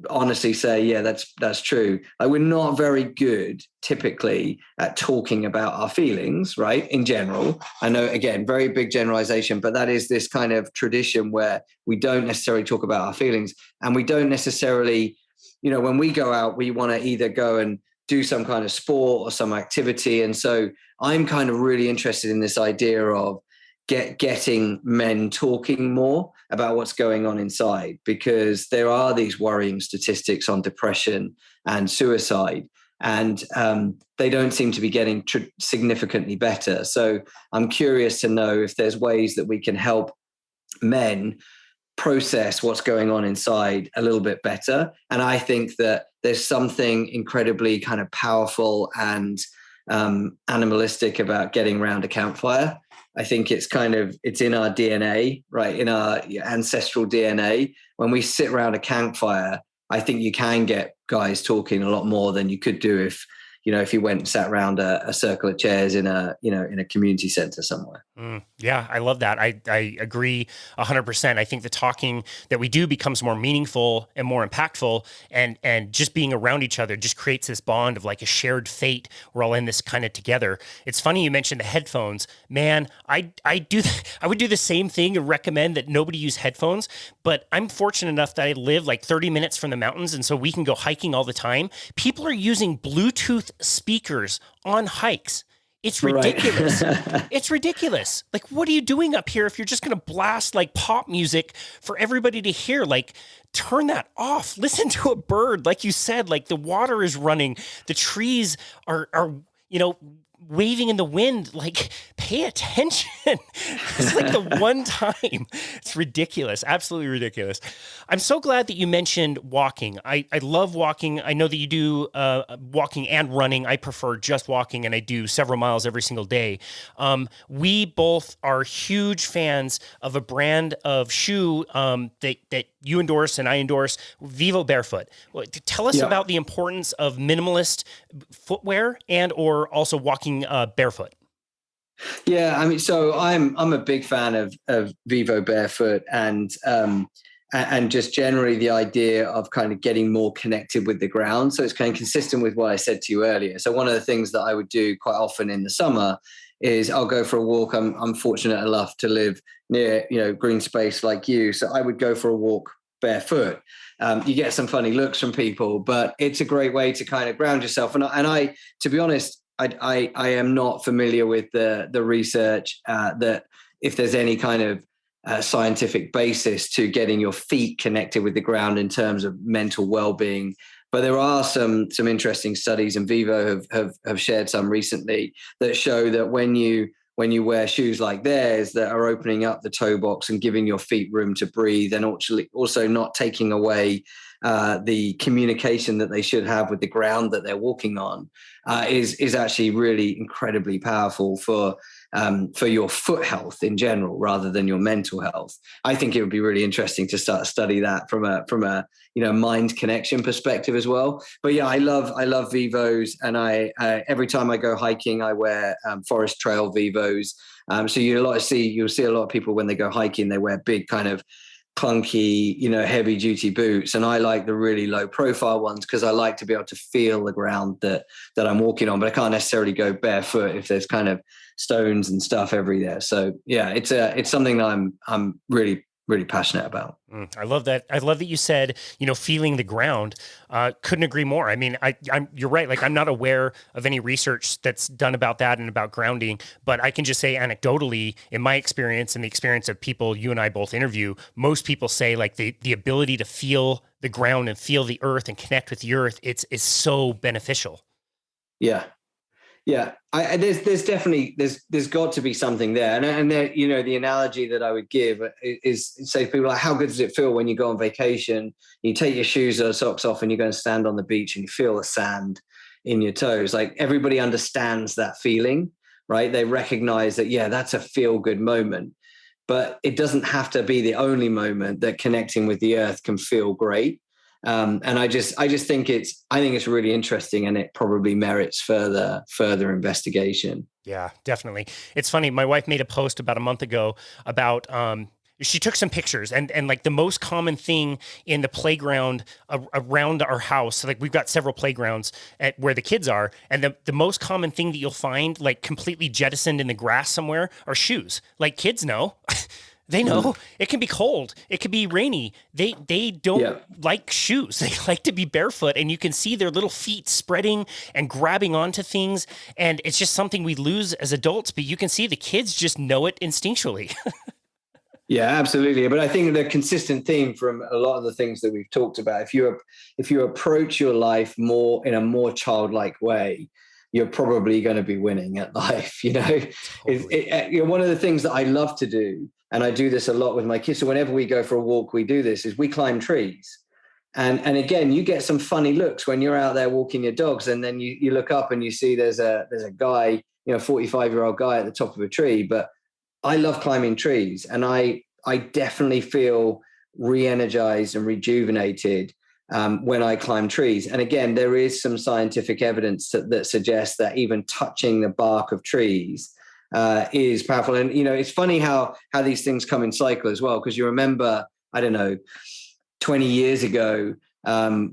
honestly say, yeah, that's true. Like, we're not very good typically at talking about our feelings, right? In general, I know, again, very big generalization, but that is this kind of tradition where we don't necessarily talk about our feelings, and we don't necessarily, when we go out, we want to either go and do some kind of sport or some activity. And so I'm kind of really interested in this idea of getting men talking more about what's going on inside, because there are these worrying statistics on depression and suicide, and they don't seem to be getting significantly better. So I'm curious to know if there's ways that we can help men process what's going on inside a little bit better. And I think that there's something incredibly kind of powerful and animalistic about getting around a campfire. I think it's in our DNA, right? In our ancestral DNA. When we sit around a campfire, I think you can get guys talking a lot more than you could do if you went and sat around a circle of chairs in a community center somewhere. Yeah, I love that. I agree 100%. I think the talking that we do becomes more meaningful and more impactful, and just being around each other just creates this bond of like a shared fate. We're all in this kind of together. It's funny you mentioned the headphones. Man, I would do the same thing and recommend that nobody use headphones, but I'm fortunate enough that I live like 30 minutes from the mountains, and so we can go hiking all the time. People are using Bluetooth speakers on hikes. It's ridiculous. Right. It's ridiculous. Like, what are you doing up here if you're just going to blast like pop music for everybody to hear? Like, turn that off. Listen to a bird. Like you said, like the water is running. The trees are waving in the wind. Like, pay attention. It's like the one time. It's ridiculous. Absolutely ridiculous. I'm so glad that you mentioned walking. I love walking. I know that you do walking and running. I prefer just walking, and I do several miles every single day. We both are huge fans of a brand of shoe that you endorse and I endorse, Vivo Barefoot. Tell us about the importance of minimalist footwear and or also walking barefoot. Yeah, I mean, so I'm a big fan of Vivo Barefoot, and just generally the idea of kind of getting more connected with the ground. So it's kind of consistent with what I said to you earlier. So one of the things that I would do quite often in the summer is I'll go for a walk. I'm fortunate enough to live near, green space like you. So I would go for a walk barefoot. You get some funny looks from people, but it's a great way to kind of ground yourself. And I to be honest, I am not familiar with the research that if there's any kind of scientific basis to getting your feet connected with the ground in terms of mental well-being. But there are some interesting studies, and Vivo have shared some recently that show that when you when you wear shoes like theirs that are opening up the toe box and giving your feet room to breathe, and also not taking away the communication that they should have with the ground that they're walking on, is actually really incredibly powerful for your foot health in general, rather than your mental health. I think it would be really interesting to start to study that from a mind connection perspective as well. But yeah, I love Vivos, and I every time I go hiking, I wear Forest Trail Vivos. So you'll see a lot of people when they go hiking, they wear big kind of clunky, heavy duty boots. And I like the really low profile ones because I like to be able to feel the ground that I'm walking on, but I can't necessarily go barefoot if there's kind of stones and stuff everywhere. So yeah, it's something that I'm really, really passionate about. I love that. I love that you said, feeling the ground. Couldn't agree more. I mean, you're right. Like, I'm not aware of any research that's done about that and about grounding, but I can just say anecdotally, in my experience and the experience of people you and I both interview, most people say like the ability to feel the ground and feel the earth and connect with the earth, is so beneficial. Yeah. Yeah, there's definitely there's got to be something there, and there, the analogy that I would give is say to people like, how good does it feel when you go on vacation, you take your shoes or socks off, and you go and stand on the beach and you feel the sand in your toes? Like, everybody understands that feeling, right? They recognize that, yeah, that's a feel good moment, but it doesn't have to be the only moment that connecting with the earth can feel great. And I just think it's really interesting, and it probably merits further investigation. Yeah, definitely. It's funny. My wife made a post about a month ago about, she took some pictures, and like the most common thing in the playground around our house. So like, we've got several playgrounds where the kids are, and the most common thing that you'll find like completely jettisoned in the grass somewhere are shoes. Like, kids know. They know it can be cold. It can be rainy. They don't like shoes. They like to be barefoot, and you can see their little feet spreading and grabbing onto things. And it's just something we lose as adults, but you can see the kids just know it instinctually. Yeah, absolutely. But I think the consistent theme from a lot of the things that we've talked about, if you approach your life more in a more childlike way, you're probably going to be winning at life. Totally. One of the things that I love to do, and I do this a lot with my kids, so whenever we go for a walk, we do this, is we climb trees. And again, you get some funny looks when you're out there walking your dogs, and then you look up and you see there's a guy, 45-year-old guy at the top of a tree. But I love climbing trees, and I definitely feel re-energized and rejuvenated when I climb trees. And again, there is some scientific evidence that suggests that even touching the bark of trees is powerful. And it's funny how these things come in cycle as well, because you remember, I don't know, 20 years ago,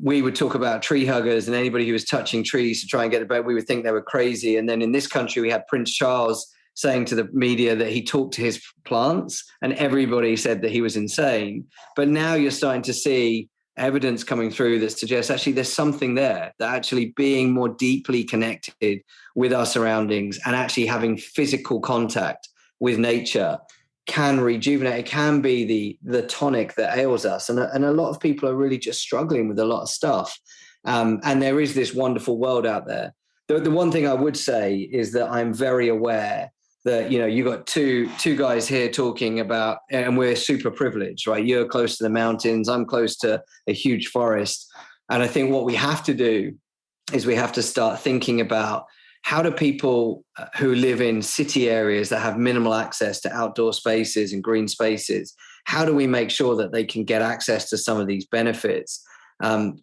we would talk about tree huggers, and anybody who was touching trees to try and get a boat, we would think they were crazy. And then in this country, we had Prince Charles saying to the media that he talked to his plants, and everybody said that he was insane. But now you're starting to see evidence coming through that suggests actually there's something there, that actually being more deeply connected with our surroundings and actually having physical contact with nature can rejuvenate. It can be the tonic that ails us. And a lot of people are really just struggling with a lot of stuff. And there is this wonderful world out there. The one thing I would say is that I'm very aware that, you got two guys here talking about, and we're super privileged, right? You're close to the mountains, I'm close to a huge forest. And I think what we have to do is we have to start thinking about, how do people who live in city areas that have minimal access to outdoor spaces and green spaces, how do we make sure that they can get access to some of these benefits?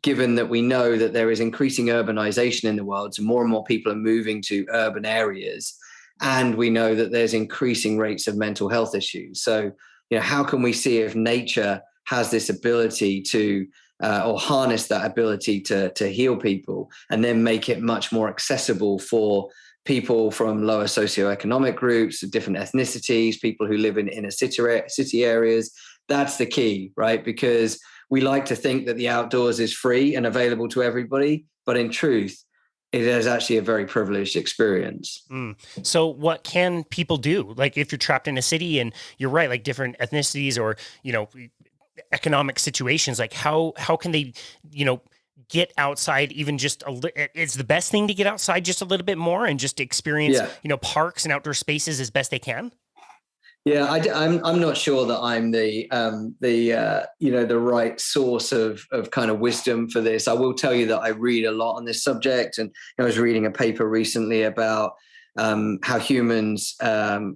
Given that we know that there is increasing urbanization in the world, so more and more people are moving to urban areas, and we know that there's increasing rates of mental health issues. So, how can we see if nature has this ability to, or harness that ability to heal people, and then make it much more accessible for people from lower socioeconomic groups, different ethnicities, people who live in inner city areas? That's the key, right? Because we like to think that the outdoors is free and available to everybody, but in truth, it is actually a very privileged experience. So what can people do? Like, if you're trapped in a city, and you're right, like different ethnicities or, economic situations, like how can they, get outside even just it's the best thing to get outside just a little bit more and just experience, parks and outdoor spaces as best they can? Yeah, I'm not sure that I'm the right source of kind of wisdom for this. I will tell you that I read a lot on this subject, and I was reading a paper recently about how humans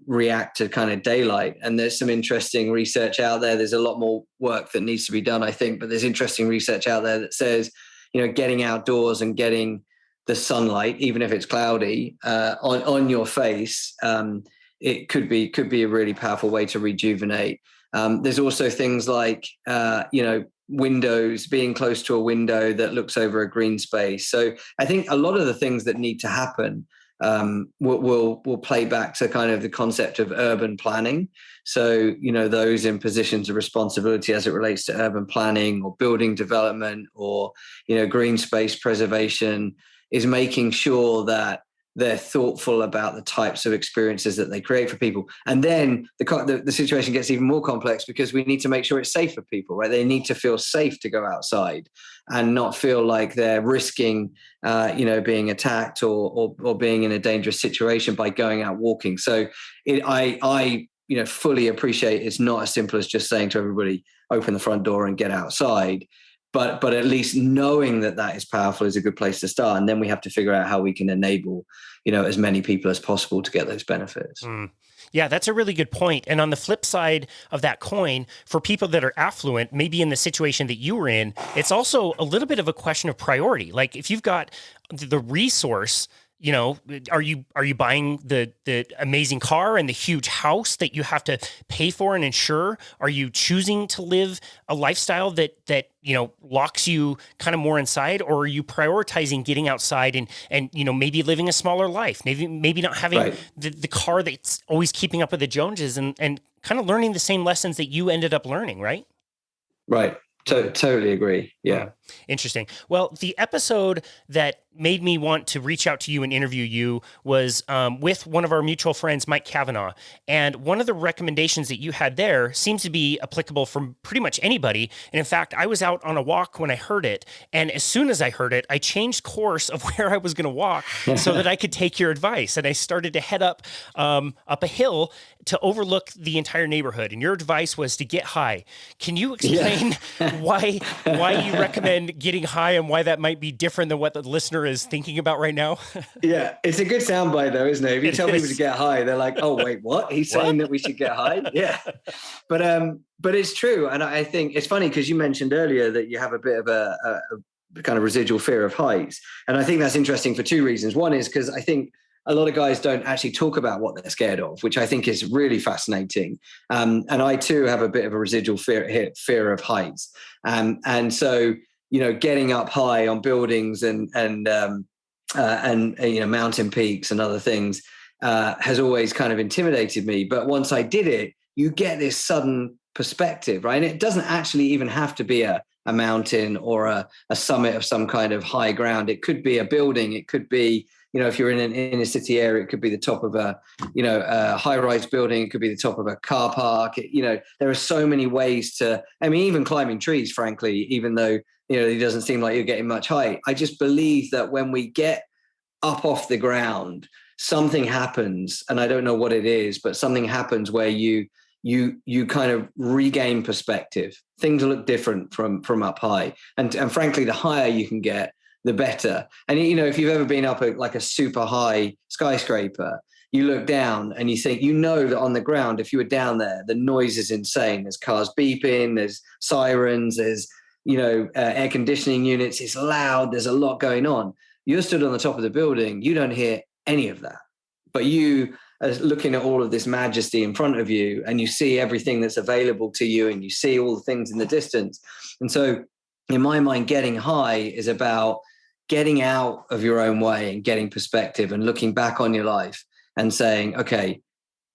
react to kind of daylight. And there's some interesting research out there. There's a lot more work that needs to be done, I think, but there's interesting research out there that says, getting outdoors and getting the sunlight, even if it's cloudy, on your face. It could be a really powerful way to rejuvenate. There's also things like, windows, being close to a window that looks over a green space. So I think a lot of the things that need to happen will play back to kind of the concept of urban planning. So, those in positions of responsibility as it relates to urban planning or building development or, green space preservation is making sure that they're thoughtful about the types of experiences that they create for people. And then the situation gets even more complex because we need to make sure it's safe for people, right? They need to feel safe to go outside and not feel like they're risking, being attacked or being in a dangerous situation by going out walking. So I fully appreciate it's not as simple as just saying to everybody, open the front door and get outside. But at least knowing that is powerful is a good place to start. And then we have to figure out how we can enable, as many people as possible to get those benefits. Yeah, that's a really good point. And on the flip side of that coin, for people that are affluent, maybe in the situation that you were in, it's also a little bit of a question of priority. Like if you've got the resource, are you buying the amazing car and the huge house that you have to pay for and insure? Are you choosing to live a lifestyle that locks you kind of more inside, or are you prioritizing getting outside and maybe living a smaller life, maybe not having the car that's always keeping up with the Joneses and kind of learning the same lessons that you ended up learning, right? Right. Totally agree. Yeah. Interesting. Well, the episode that made me want to reach out to you and interview you was with one of our mutual friends, Mike Kavanaugh. And one of the recommendations that you had there seems to be applicable from pretty much anybody. And in fact, I was out on a walk when I heard it. And as soon as I heard it, I changed course of where I was going to walk so that I could take your advice. And I started to head up a hill to overlook the entire neighborhood. And your advice was to get high. Can you explain why you recommend getting high and why that might be different than what the listener is thinking about right now? Yeah, it's a good soundbite though, isn't it? If you tell people to get high, they're like, "Oh, wait, what? He's saying that we should get high?" Yeah, but it's true, and I think it's funny because you mentioned earlier that you have a bit of a kind of residual fear of heights, and I think that's interesting for two reasons. One is because I think a lot of guys don't actually talk about what they're scared of, which I think is really fascinating. And I too have a bit of a residual fear of heights, and so. Getting up high on buildings and mountain peaks and other things has always kind of intimidated me. But once I did it, you get this sudden perspective, right? And it doesn't actually even have to be a mountain or a summit of some kind of high ground. It could be a building. It could be, if you're in an inner city area, it could be the top of a high-rise building. It could be the top of a car park. There are so many ways to, even climbing trees, frankly, even though, it doesn't seem like you're getting much height. I just believe that when we get up off the ground, something happens, and I don't know what it is, but something happens where you kind of regain perspective. Things look different from up high. And frankly, the higher you can get, the better. And, if you've ever been up like a super high skyscraper, you look down and you think, that on the ground, if you were down there, the noise is insane. There's cars beeping, there's sirens, there's, air conditioning units. It's loud. There's a lot going on. You're stood on the top of the building. You don't hear any of that, but you are looking at all of this majesty in front of you, and you see everything that's available to you, and you see all the things in the distance. And so in my mind, getting high is about getting out of your own way and getting perspective and looking back on your life and saying, okay,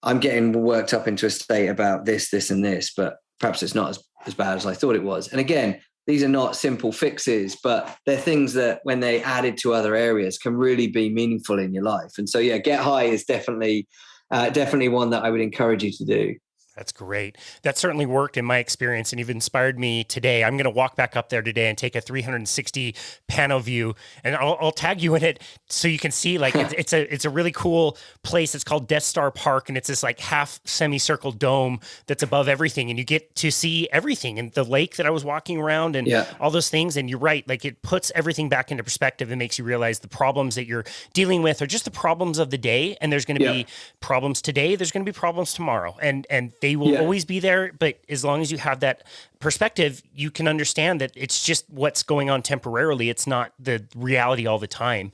I'm getting worked up into a state about this, and this, but perhaps it's not as bad as I thought it was. And again, these are not simple fixes, but they're things that when they added to other areas can really be meaningful in your life. And so, yeah, get high is definitely one that I would encourage you to do. That's great. That certainly worked in my experience, and you've inspired me today. I'm going to walk back up there today and take a 360 panel view, and I'll tag you in it so you can see. Like it's a really cool place. It's called Death Star Park, and it's this like half semicircle dome that's above everything, and you get to see everything and the lake that I was walking around and all those things. And you're right, like it puts everything back into perspective and makes you realize the problems that you're dealing with are just the problems of the day, and there's going to be problems today. There's going to be problems tomorrow, and they will always be there. But as long as you have that perspective, you can understand that it's just what's going on temporarily. It's not the reality all the time.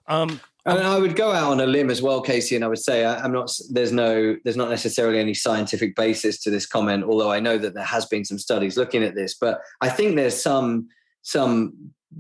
And I would go out on a limb as well, Casey, and I would say there's not necessarily any scientific basis to this comment, although I know that there has been some studies looking at this, but I think there's some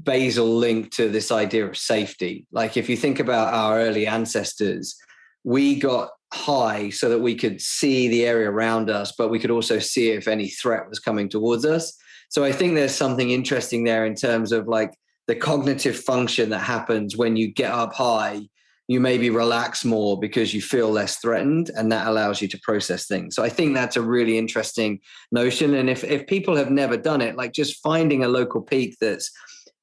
basal link to this idea of safety. Like if you think about our early ancestors, we got high so that we could see the area around us, but we could also see if any threat was coming towards us. So I think there's something interesting there in terms of like the cognitive function that happens when you get up high. You maybe relax more because you feel less threatened, and that allows you to process things. So I think that's a really interesting notion. And if people have never done it, like just finding a local peak that's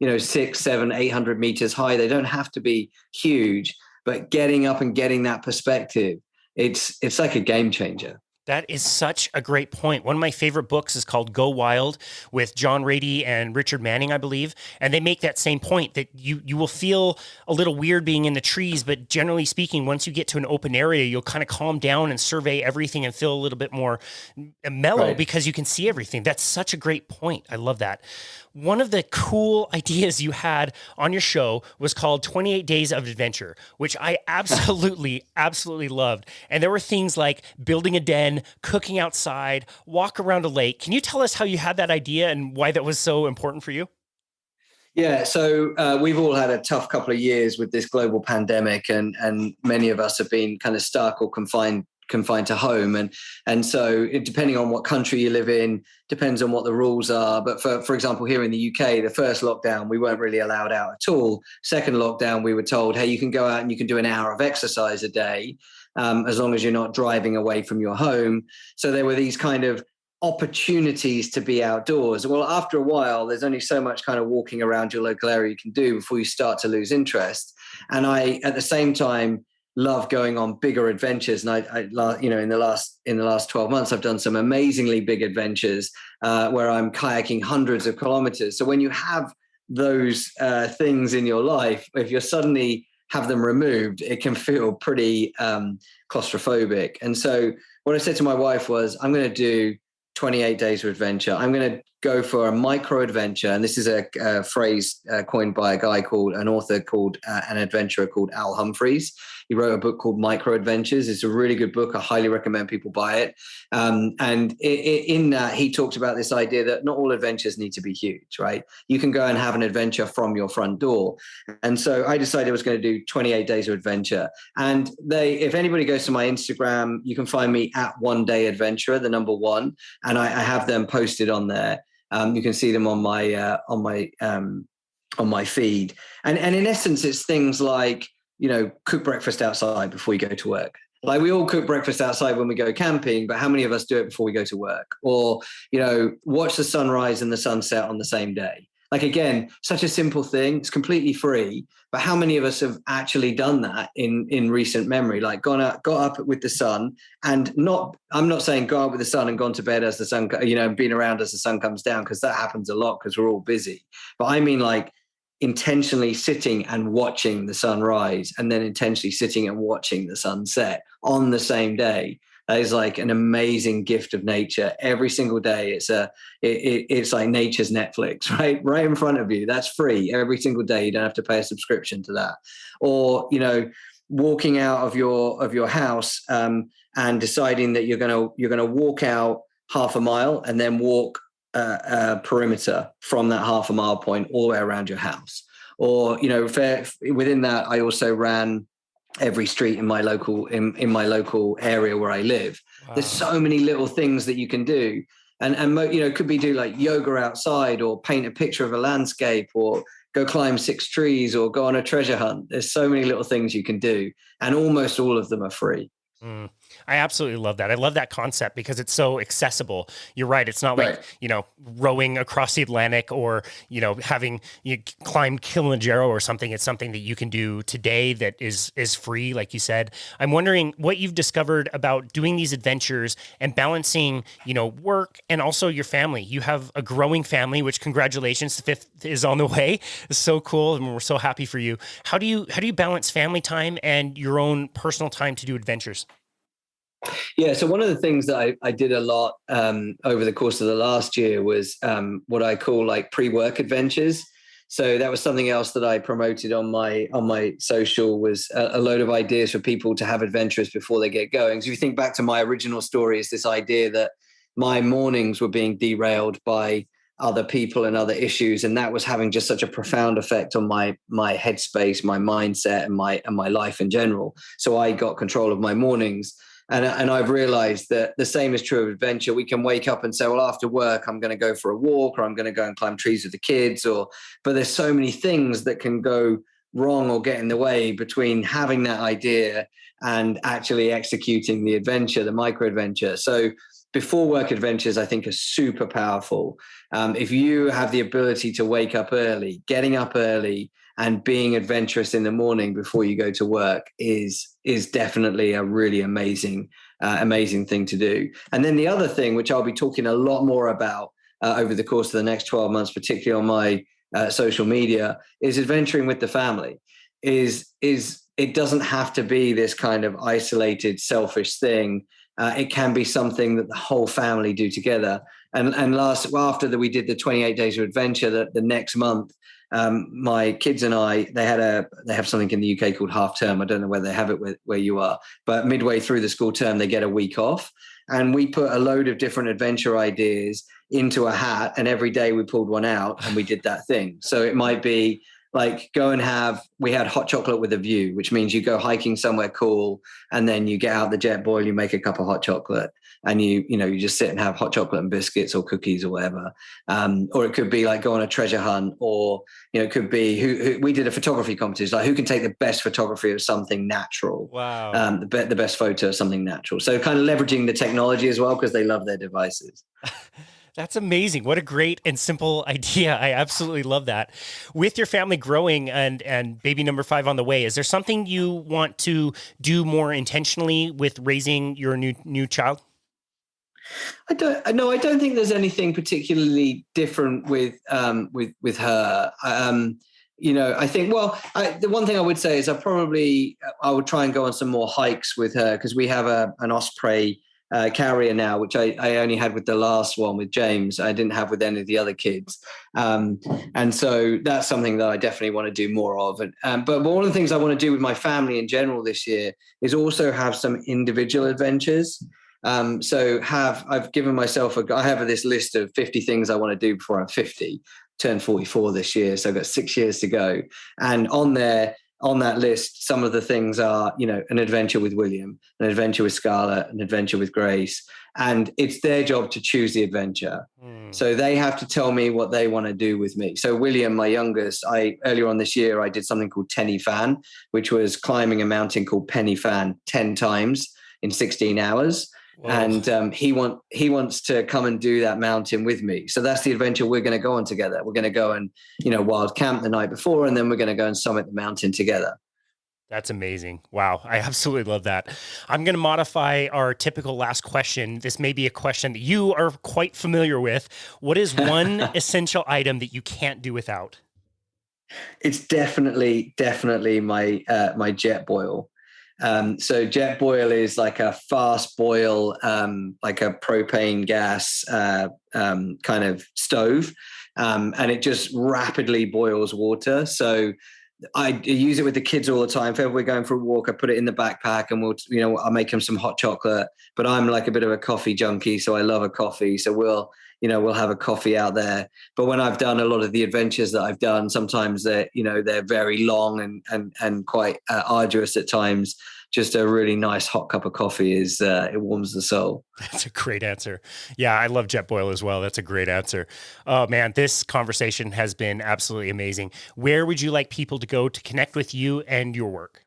600, 700, 800 meters high, they don't have to be huge, but getting up and getting that perspective, it's like a game changer. That is such a great point. One of my favorite books is called Go Wild with John Rady and Richard Manning, I believe. And they make that same point that you will feel a little weird being in the trees, but generally speaking, once you get to an open area, you'll kind of calm down and survey everything and feel a little bit more mellow because you can see everything. That's such a great point. I love that. One of the cool ideas you had on your show was called 28 Days of Adventure, which I absolutely loved. And there were things like building a den, cooking outside, walk around a lake. Can you tell us how you had that idea and why that was so important for you? Yeah, so we've all had a tough couple of years with this global pandemic, and many of us have been kind of stuck or confined to home, and so depending on what country you live in, depends on what the rules are. But for example, here in the UK, the first lockdown we weren't really allowed out at all. Second lockdown, we were told, hey, you can go out and you can do an hour of exercise a day, as long as you're not driving away from your home. So there were these kind of opportunities to be outdoors. Well, after a while, there's only so much kind of walking around your local area you can do before you start to lose interest. And I, at the same time, love going on bigger adventures. And I in the last 12 months, I've done some amazingly big adventures where I'm kayaking hundreds of kilometers. So when you have those things in your life, if you suddenly have them removed, it can feel pretty claustrophobic. And so what I said to my wife was, I'm going to do 28 days of adventure. I'm going to go for a micro adventure. And this is a phrase coined by an author called an adventurer called Al Humphreys. He wrote a book called Micro Adventures. It's a really good book. I highly recommend people buy it. And in that, he talked about this idea that not all adventures need to be huge, right? You can go and have an adventure from your front door. And so I decided I was going to do 28 days of adventure. And if anybody goes to my Instagram, you can find me at One Day Adventurer, the number one. And I have them posted on there. You can see them on my feed. And in essence, it's things like, cook breakfast outside before you go to work. Like we all cook breakfast outside when we go camping, but how many of us do it before we go to work? Or, watch the sunrise and the sunset on the same day. Like, again, such a simple thing. It's completely free. But how many of us have actually done that in recent memory? Like got up with the sun and I'm not saying go out with the sun and gone to bed as the sun, been around as the sun comes down, because that happens a lot because we're all busy. But I mean like intentionally sitting and watching the sun rise and then intentionally sitting and watching the sunset on the same day. That is like an amazing gift of nature. Every single day, it's like nature's Netflix, right in front of you. That's free every single day. You don't have to pay a subscription to that. Or walking out of your house and deciding that you're gonna walk out half a mile and then walk a perimeter from that half a mile point all the way around your house. Or within that, I also ran every street in my local area where I live. Wow. There's so many little things that you can do, and could be do like yoga outside, or paint a picture of a landscape, or go climb 6 trees, or go on a treasure hunt. There's so many little things you can do, and almost all of them are free. I absolutely love that. I love that concept because it's so accessible. You're right. It's not like, Right. rowing across the Atlantic or, having you climb Kilimanjaro or something. It's something that you can do today that is free, like you said. I'm wondering what you've discovered about doing these adventures and balancing, work and also your family. You have a growing family, which congratulations, the fifth is on the way. It's so cool. And we're so happy for you. How do you balance family time and your own personal time to do adventures? Yeah. So one of the things that I did a lot over the course of the last year was what I call like pre-work adventures. So that was something else that I promoted on my social, was a load of ideas for people to have adventures before they get going. So if you think back to my original story, it's this idea that my mornings were being derailed by other people and other issues, and that was having just such a profound effect on my headspace, my mindset, and my life in general. So I got control of my mornings. And I've realized that the same is true of adventure. We can wake up and say, well, after work, I'm going to go for a walk, or I'm going to go and climb trees with the kids, but there's so many things that can go wrong or get in the way between having that idea and actually executing the adventure, the micro adventure. So before work adventures, I think, are super powerful. If you have the ability to wake up early, getting up early, and being adventurous in the morning before you go to work is definitely a really amazing thing to do. And then the other thing, which I'll be talking a lot more about over the course of the next 12 months, particularly on my social media, is adventuring with the family. Is it doesn't have to be this kind of isolated, selfish thing. It can be something that the whole family do together. And after that, we did the 28 days of adventure. The next month, my kids and I, they have something in the UK called half term. I don't know whether they have it where you are, but midway through the school term, they get a week off. And we put a load of different adventure ideas into a hat, and every day we pulled one out and we did that thing. So it might be like we had hot chocolate with a view, which means you go hiking somewhere cool, and then you get out the jet boil, you make a cup of hot chocolate, and you just sit and have hot chocolate and biscuits or cookies or whatever. Or it could be like go on a treasure hunt, or it could be who we did a photography competition, like who can take the best photography of something natural. Wow. The best photo of something natural. So kind of leveraging the technology as well, because they love their devices. That's amazing. What a great and simple idea. I absolutely love that. With your family growing and baby number 5 on the way, is there something you want to do more intentionally with raising your new child? I don't think there's anything particularly different with her. I think, the one thing I would say is I would try and go on some more hikes with her, because we have an osprey carrier now, which I only had with the last one with James. I didn't have with any of the other kids. And so that's something that I definitely want to do more of. But one of the things I want to do with my family in general this year is also have some individual adventures. I've given myself I have this list of 50 things I want to do before I'm 50, turn 44 this year. So I've got 6 years to go. And on that list, some of the things are, an adventure with William, an adventure with Scarlett, an adventure with Grace. And it's their job to choose the adventure. So they have to tell me what they want to do with me. So William, my youngest, earlier on this year, I did something called Tenny Fan, which was climbing a mountain called Penny Fan 10 times in 16 hours. Whoa. And he wants to come and do that mountain with me. So that's the adventure we're going to go on together. We're going to go and, wild camp the night before, and then we're going to go and summit the mountain together. That's amazing. Wow. I absolutely love that. I'm going to modify our typical last question. This may be a question that you are quite familiar with. What is one essential item that you can't do without? It's definitely my jet boil. So jet boil is like a fast boil, like a propane gas kind of stove, and it just rapidly boils water. So I use it with the kids all the time. If ever we're going for a walk, I put it in the backpack, and I'll make them some hot chocolate. But I'm like a bit of a coffee junkie, so I love a coffee. So we'll have a coffee out there. But when I've done a lot of the adventures that I've done, sometimes they're very long and quite arduous at times. Just a really nice hot cup of coffee it warms the soul. That's a great answer. Yeah, I love jet boil as well. That's a great answer. Oh man, this conversation has been absolutely amazing. Where would you like people to go to connect with you and your work?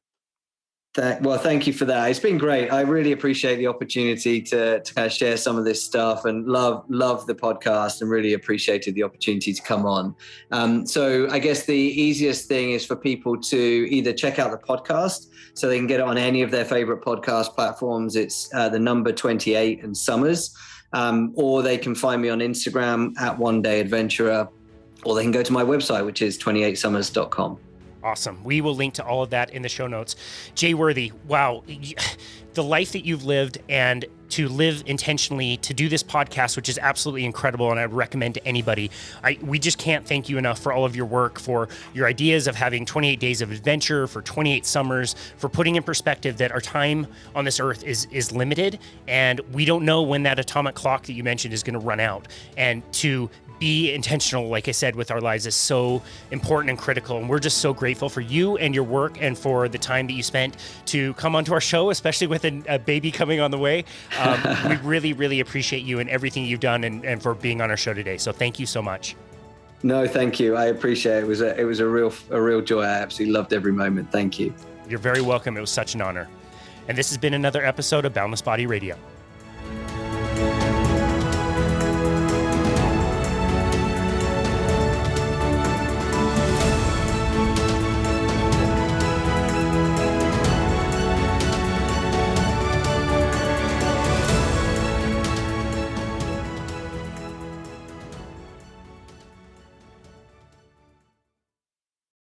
Well, thank you for that. It's been great. I really appreciate the opportunity to kind of share some of this stuff, and love the podcast, and really appreciated the opportunity to come on. So I guess the easiest thing is for people to either check out the podcast, so they can get it on any of their favorite podcast platforms. It's the number 28 and Summers, or they can find me on Instagram at One Day Adventurer, or they can go to my website, which is 28summers.com. Awesome. We will link to all of that in the show notes. Jay Worthy, wow, the life that you've lived, and to live intentionally, to do this podcast, which is absolutely incredible, and I'd recommend to anybody. We just can't thank you enough for all of your work, for your ideas of having 28 days of adventure, for 28 summers, for putting in perspective that our time on this earth is limited, and we don't know when that atomic clock that you mentioned is going to run out. And to be intentional, like I said, with our lives is so important and critical. And we're just so grateful for you and your work, and for the time that you spent to come onto our show, especially with a baby coming on the way. We really, really appreciate you and everything you've done, and for being on our show today. So thank you so much. No, thank you. I appreciate it. It was a real joy. I absolutely loved every moment. Thank you. You're very welcome. It was such an honor. And this has been another episode of Boundless Body Radio.